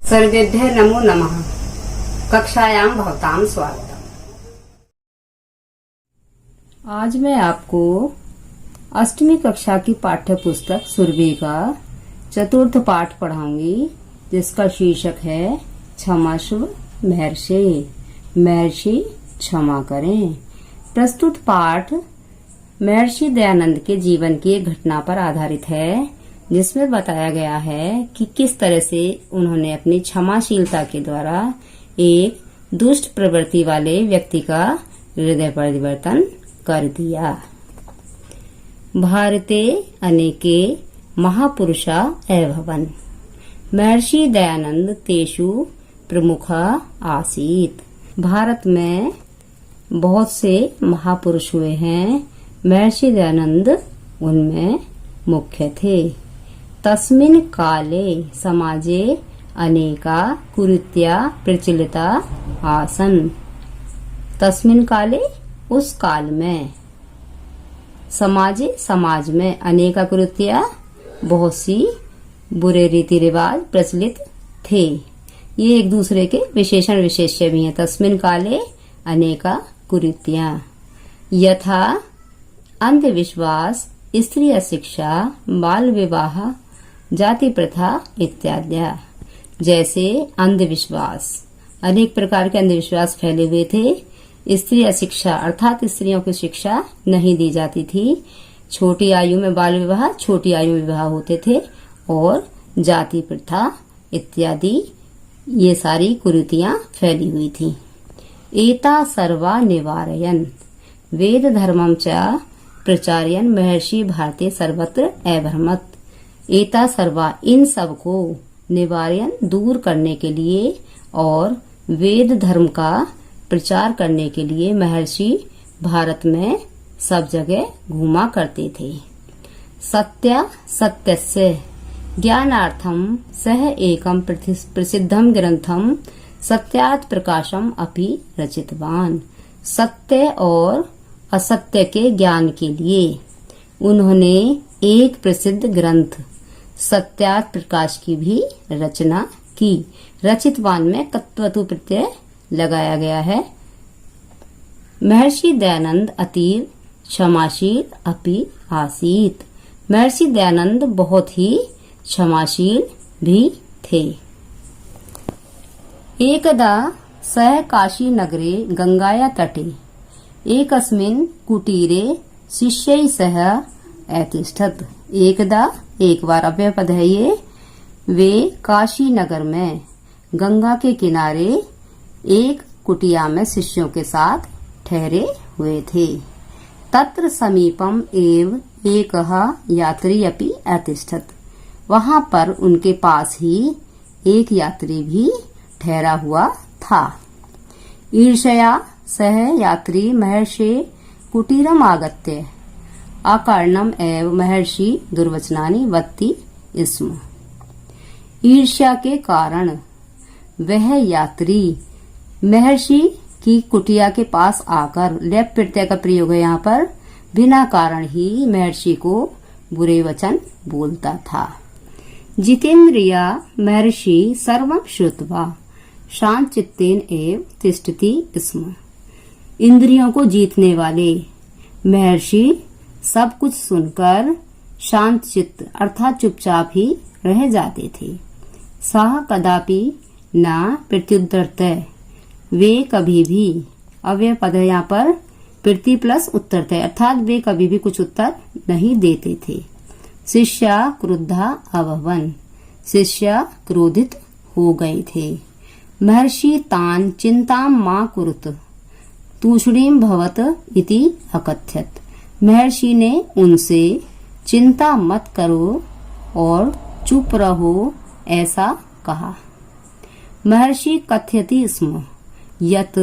सर्वेभ्यः नमो नमः। कक्षायां भवतां स्वागतम्। आज मैं आपको अष्टवीं कक्षा की पाठ्य पुस्तक सुरभि का चतुर्थ पाठ पढ़ाऊंगी, जिसका शीर्षक है क्षमास्व महर्षि। महर्षि क्षमा करें। प्रस्तुत पाठ महर्षि दयानंद के जीवन की एक घटना पर आधारित है, जिसमें बताया गया है कि किस तरह से उन्होंने अपनी क्षमाशीलता के द्वारा एक दुष्ट प्रवृत्ति वाले व्यक्ति का हृदय परिवर्तन कर दिया। भारते अनेके महापुरुषा एवं महर्षि दयानंद तेषु प्रमुखा आसीत। भारत में बहुत से महापुरुष हुए हैं, महर्षि दयानंद उनमें मुख्य थे। तस्मिन् काले समाजे अनेका कुरीत्या प्रचलिता आसन। तस्मिन् काले उस काल में, समाजे समाज में, अनेका कुरीत्या बहुत सी बुरे रीति रिवाज प्रचलित थे। ये एक दूसरे के विशेषण विशेष्य भी हैं। तस्मिन् काले अनेका कुरीत्या यथा अंधविश्वास, स्त्री अशिक्षा, बाल विवाह, जाति प्रथा इत्यादि। जैसे अंधविश्वास, अनेक प्रकार के अंधविश्वास फैले हुए थे। स्त्री अशिक्षा अर्थात स्त्रियों को शिक्षा नहीं दी जाती थी। छोटी आयु में बाल विवाह, छोटी आयु में विवाह होते थे, और जाति प्रथा इत्यादि ये सारी कुरीतियां फैली हुई थी। एता सर्वा निवारयन् वेद धर्मं च प्रचार्यन् महर्षि भारते सर्वत्र अभ्रमत्। एता सर्वा इन सब को निवार्यन दूर करने के लिए और वेद धर्म का प्रचार करने के लिए महर्षि भारत में सब जगह घूमा करते थे। सत्यस्य ज्ञानार्थम सह एकम प्रसिद्धम ग्रंथम सत्यात् प्रकाशम अपि रचितवान। सत्य और असत्य के ज्ञान के लिए उन्होंने एक प्रसिद्ध ग्रंथ सत्यात् प्रकाश की भी रचना की। रचितवान में कत्वतु प्रत्यय लगाया गया है। महर्षि दयानंद अतीव क्षमाशील अपि आसीत। महर्षि दयानंद बहुत ही क्षमाशील भी थे। एकदा सः काशी नगरे गंगाया तटे एकस्मिन् कुटीरे शिष्यैः सह अतिष्ठत्। एकदा एक बार अव्यय पद है ये। वे काशी नगर में गंगा के किनारे एक कुटिया में शिष्यों के साथ ठहरे हुए थे। तत्र समीपम एव एकः यात्री अपि अतिष्ठत्। वहां पर उनके पास ही एक यात्री भी ठहरा हुआ था। ईर्ष्या सह यात्री महर्षि कुटीरम आगत्य अकारणम एव महर्षि दुर्वचनानि वदति स्म। ईर्ष्या के कारण वह यात्री महर्षि की कुटिया के पास आकर, लेप प्रत्यय का प्रयोग है यहाँ पर, बिना कारण ही महर्षि को बुरे वचन बोलता था। जितेन्द्रिया महर्षि सर्वं श्रुत्वा शांत चित्तेन एव तिष्ठति स्म। इंद्रियों को जीतने वाले महर्षि सब कुछ सुनकर शांत चित्त अर्थात चुपचाप ही रह जाते थे। सह कदापि न प्रत्युत्तरते। वे कभी भी, अव्यय पद है यहाँ पर, प्रति प्लस उत्तरते अर्थात वे कभी भी कुछ उत्तर नहीं देते थे। शिष्या क्रुद्धा अभवन्। शिष्य क्रोधित हो गए थे। महर्षि तान् चिंतां मा कुरुत तूष्णीं भवत इति अकथ्यत। महर्षि ने उनसे चिंता मत करो और चुप रहो ऐसा कहा। महर्षि कथयति स्म यत्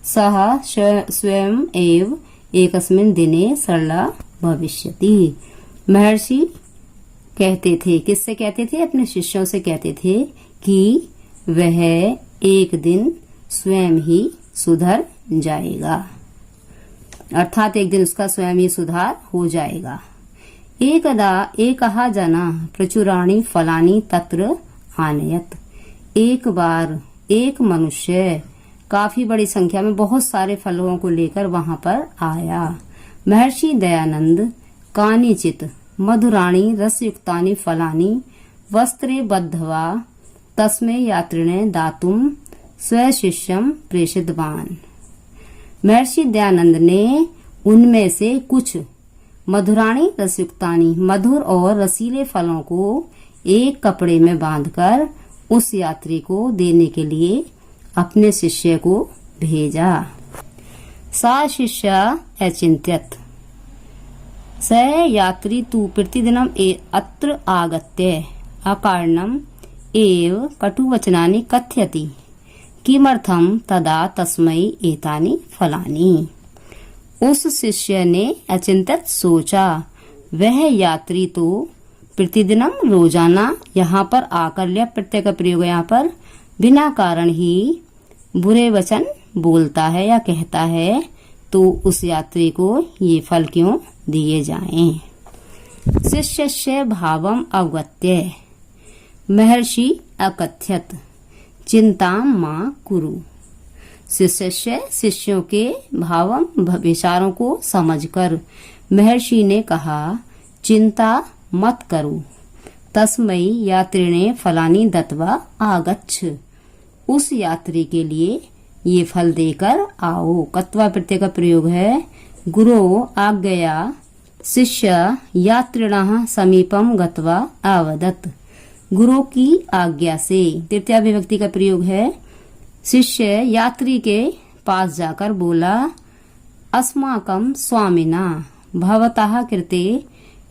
सः स्वयं एव एकस्मिन् दिने सरला भविष्यति। महर्षि कहते थे, किससे कहते थे? अपने शिष्यों से कहते थे कि वह एक दिन स्वयं ही सुधर जाएगा, अर्थात एक दिन उसका स्वयं ही सुधार हो जाएगा। एकदा एकः जनः प्रचुराणि फलानि तत्र आनयत्। एक बार एक मनुष्य काफी बड़ी संख्या में बहुत सारे फलों को लेकर वहां पर आया। महर्षि दयानंद कानिचित मधुराणी रसयुक्तानि फलानि वस्त्रे बद्धवा तस्मै यात्रिणे दातुम स्वशिष्यम प्रेषितवान। महर्षि दयानंद ने उनमें से कुछ मधुराणी रसयुक्तानि मधुर और रसीले फलों को एक कपड़े में बांधकर उस यात्री को देने के लिए अपने शिष्य को भेजा। सा शिष्य अचिंत्यत स यात्री तु प्रतिदिनम अत्र आगत्य अकारणम एव कटुवचनानि कथयति किमर्थम तदा तस्मै एतानि फलानि। उस शिष्य ने अचिंतित सोचा, वह यात्री तो प्रतिदिनम रोजाना यहाँ पर आकर लिया प्रत्यय का प्रयोग यहाँ पर बिना कारण ही बुरे वचन बोलता है या कहता है, तो उस यात्री को ये फल क्यों दिए जाएं। शिष्यस्य भावम अवगत्य महर्षि अकथ्यत चिंताम मा कुरु। शिष्य शिष्यों के भावम विचारों को समझकर महर्षि ने कहा, चिंता मत करो। तस्मै यात्रिणे फलानि दत्वा आगच्छ। उस यात्री के लिए ये फल देकर आओ। कत्वा प्रत्यय का प्रयोग है। गुरो आज्ञया शिष्य यात्रिणः समीपम गत्वा आवदत्। गुरु की आज्ञा से तृतीया विभक्ति का प्रयोग है। शिष्य यात्री के पास जाकर बोला, अस्माकं स्वामिना भवतः कृते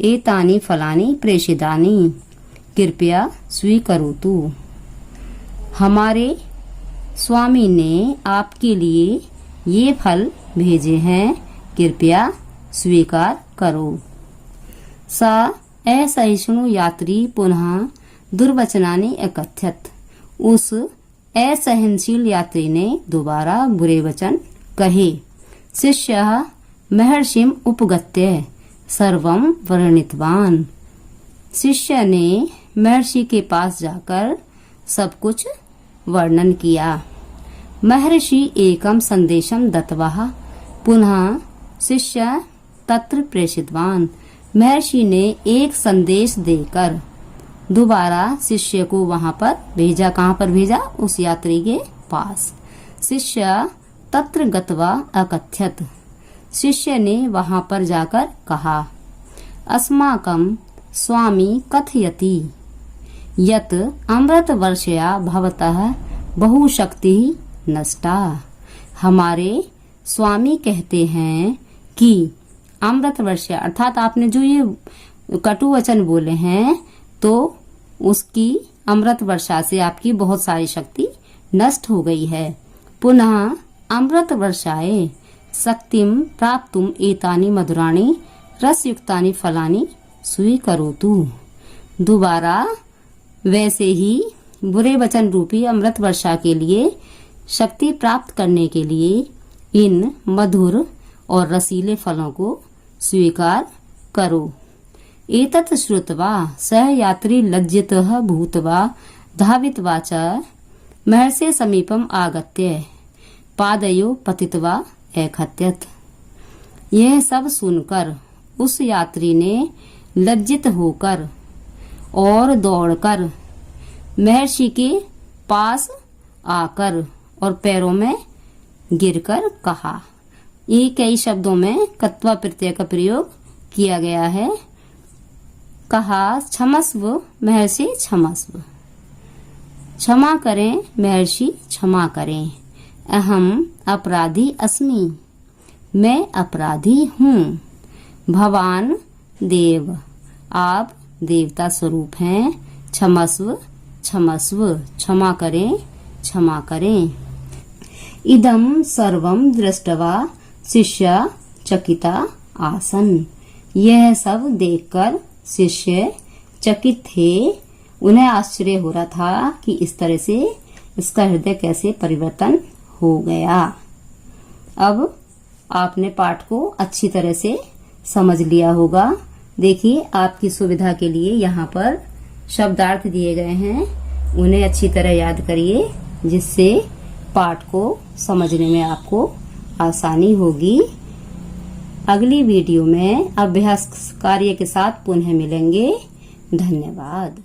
एतानि फलानि प्रेषितानि कृपया स्वीकरोतु। हमारे स्वामी ने आपके लिए ये फल भेजे हैं, कृपया स्वीकार करो। सा असहिष्णु यात्री पुनः दुर्वचनानि अकथ्यत। उस असहनशील यात्री ने दोबारा बुरे वचन कहे। शिष्य महर्षिम उपगत्य सर्वम वर्णितवान। शिष्य ने महर्षि के पास जाकर सब कुछ वर्णन किया। महर्षि एकम संदेशम दत्वा पुनः शिष्य तत्र प्रेषितवान। महर्षि ने एक संदेश देकर दोबारा शिष्य को वहां पर भेजा। कहाँ पर भेजा? उस यात्री के पास। शिष्य तत्र गत्वा अकथ्यत। शिष्य ने वहां पर जाकर कहा, अस्माकं स्वामी कथयति यत अमृत वर्षया भवतः बहुशक्ति नष्टा। हमारे स्वामी कहते हैं कि अमृत वर्षया अर्थात आपने जो ये कटु वचन बोले हैं, तो उसकी अमृत वर्षा से आपकी बहुत सारी शक्ति नष्ट हो गई है। पुनः अमृत वर्षाए शक्तिम प्राप्तुम एतानि मधुराणि रसयुक्तानि फलानि स्वीकरोतु। दोबारा वैसे ही बुरे वचन रूपी अमृत वर्षा के लिए शक्ति प्राप्त करने के लिए इन मधुर और रसीले फलों को स्वीकार करो। एतत् श्रुत्वा सह यात्री लज्जितः भूत्वा धावित्वा च महर्षे समीपम आगत्य पादयो पतित्वा अकथ्यत। यह सब सुनकर उस यात्री ने लज्जित होकर और दौड़कर महर्षि के पास आकर और पैरों में गिरकर कहा। ये कई शब्दों में कत्वा प्रत्यय का प्रयोग किया गया है। कहा, क्षमस्व महर्षि क्षमस्व। क्षमा करें महर्षि क्षमा करें। अहम अपराधी अस्मि। मैं अपराधी हूँ। भवान देव। आप देवता स्वरूप हैं। क्षमस्व क्षमस्व। क्षमा करें क्षमा करें। इदम सर्वम दृष्टवा शिष्य चकिता आसन। यह सब देखकर शिष्य चकित थे। उन्हें आश्चर्य हो रहा था कि इस तरह से इसका हृदय कैसे परिवर्तन हो गया। अब आपने पाठ को अच्छी तरह से समझ लिया होगा। देखिए, आपकी सुविधा के लिए यहाँ पर शब्दार्थ दिए गए हैं। उन्हें अच्छी तरह याद करिए, जिससे पाठ को समझने में आपको आसानी होगी। अगली वीडियो में अभ्यास कार्य के साथ पुनः मिलेंगे। धन्यवाद।